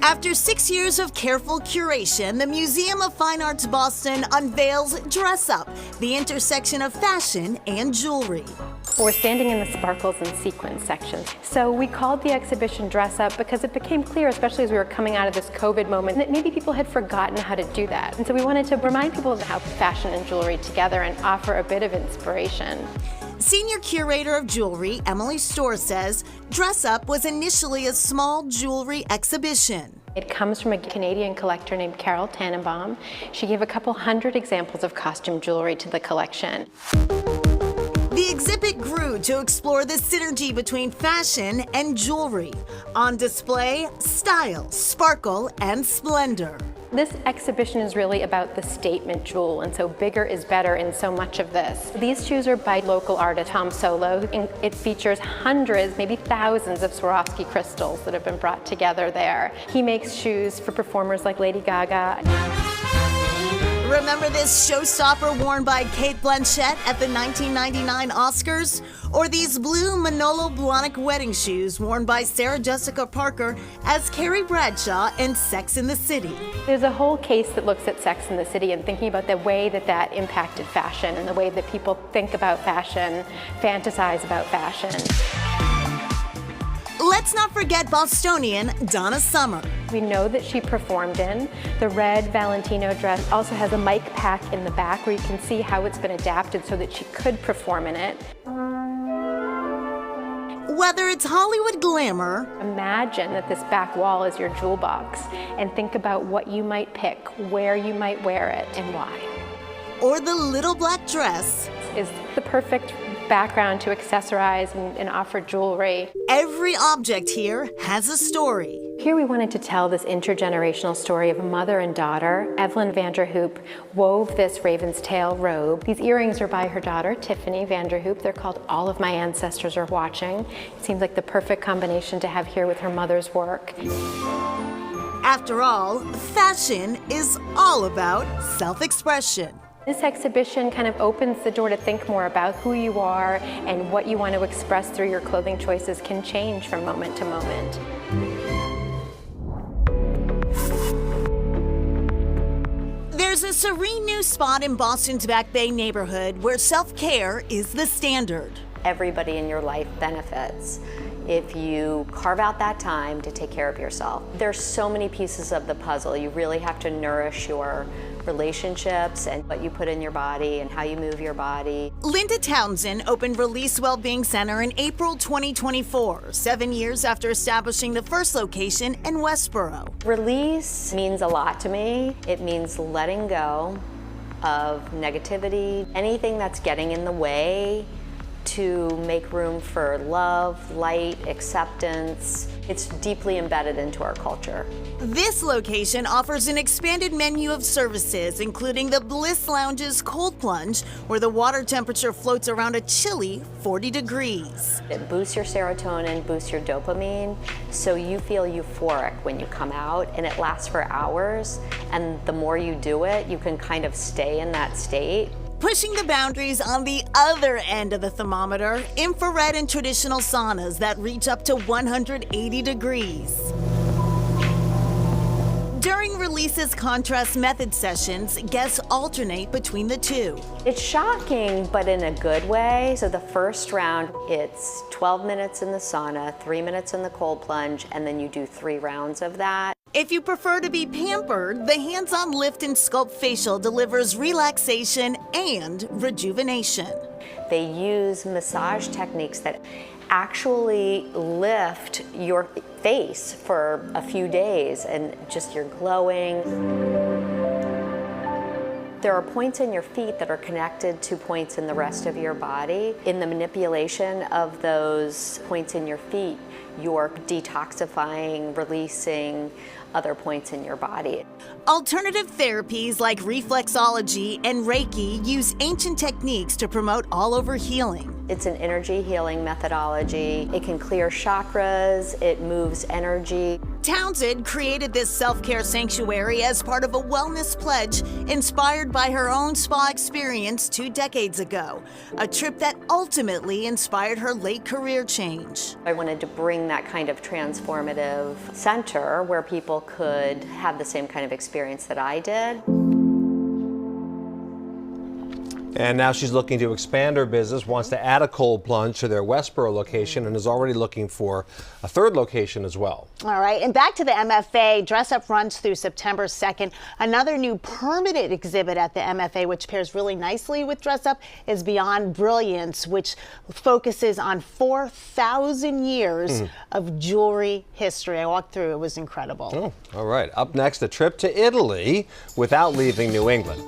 After 6 years of careful curation, the Museum of Fine Arts Boston unveils Dress Up, the intersection of fashion and jewelry. We're standing in the sparkles and sequins section. So we called the exhibition Dress Up because it became clear, especially as we were coming out of this COVID moment, that maybe people had forgotten how to do that. And so we wanted to remind people of how fashion and jewelry together and offer a bit of inspiration. Senior Curator of Jewelry, Emily Storr, says Dress Up was initially a small jewelry exhibition. It comes from a Canadian collector named Carol Tannenbaum. She gave a couple hundred examples of costume jewelry to the collection. The exhibit grew to explore the synergy between fashion and jewelry. On display, style, sparkle, and splendor. This exhibition is really about the statement jewel, and so bigger is better in so much of this. These shoes are by local artist Tom Solo, and it features hundreds, maybe thousands of Swarovski crystals that have been brought together there. He makes shoes for performers like Lady Gaga. Remember this showstopper worn by Cate Blanchett at the 1999 Oscars? Or these blue Manolo Blahnik wedding shoes worn by Sarah Jessica Parker as Carrie Bradshaw in Sex and the City? There's a whole case that looks at Sex and the City and thinking about the way that that impacted fashion and the way that people think about fashion, fantasize about fashion. Let's not forget Bostonian Donna Summer. We know that she performed in. The red Valentino dress also has a mic pack in the back where you can see how it's been adapted so that she could perform in it. Whether it's Hollywood glamour, imagine that this back wall is your jewel box and think about what you might pick, where you might wear it, and why. Or the little black dress is the perfect background to accessorize and offer jewelry. Every object here has a story. Here we wanted to tell this intergenerational story of a mother and daughter. Evelyn Vanderhoop wove this raven's tail robe. These earrings are by her daughter, Tiffany Vanderhoop. They're called All of My Ancestors Are Watching. It seems like the perfect combination to have here with her mother's work. After all, fashion is all about self-expression. This exhibition kind of opens the door to think more about who you are, and what you want to express through your clothing choices can change from moment to moment. There's a serene new spot in Boston's Back Bay neighborhood where self-care is the standard. Everybody in your life benefits if you carve out that time to take care of yourself. There's so many pieces of the puzzle. You really have to nourish your relationships and what you put in your body and how you move your body. Linda Townsend opened Release Wellbeing Center in April 2024, 7 years after establishing the first location in Westboro. Release means a lot to me. It means letting go of negativity, anything that's getting in the way, to make room for love, light, acceptance. It's deeply embedded into our culture. This location offers an expanded menu of services, including the Bliss Lounge's cold plunge, where the water temperature floats around a chilly 40 degrees. It boosts your serotonin, boosts your dopamine, so you feel euphoric when you come out, and it lasts for hours. And the more you do it, you can kind of stay in that state. Pushing the boundaries on the other end of the thermometer, infrared and traditional saunas that reach up to 180 degrees. During Release's contrast method sessions, guests alternate between the two. It's shocking, but in a good way. So the first round, it's 12 minutes in the sauna, 3 minutes in the cold plunge, and then you do 3 rounds of that. If you prefer to be pampered, the hands-on lift and sculpt facial delivers relaxation and rejuvenation. They use massage techniques that actually lift your face for a few days, and just you're glowing. There are points in your feet that are connected to points in the rest of your body. In the manipulation of those points in your feet, you're detoxifying, releasing other points in your body. Alternative therapies like reflexology and Reiki use ancient techniques to promote all-over healing. It's an energy healing methodology. It can clear chakras, it moves energy. Townsend created this self-care sanctuary as part of a wellness pledge inspired by her own spa experience 2 decades ago, a trip that ultimately inspired her late career change. I wanted to bring building that kind of transformative center where people could have the same kind of experience that I did. And now she's looking to expand her business, wants to add a cold plunge to their Westboro location, and is already looking for a third location as well. All right, and back to the MFA. Dress Up runs through September 2nd. Another new permanent exhibit at the MFA, which pairs really nicely with Dress Up, is Beyond Brilliance, which focuses on 4,000 years of jewelry history. I walked through, it was incredible. Oh, all right. Up next, a trip to Italy without leaving New England.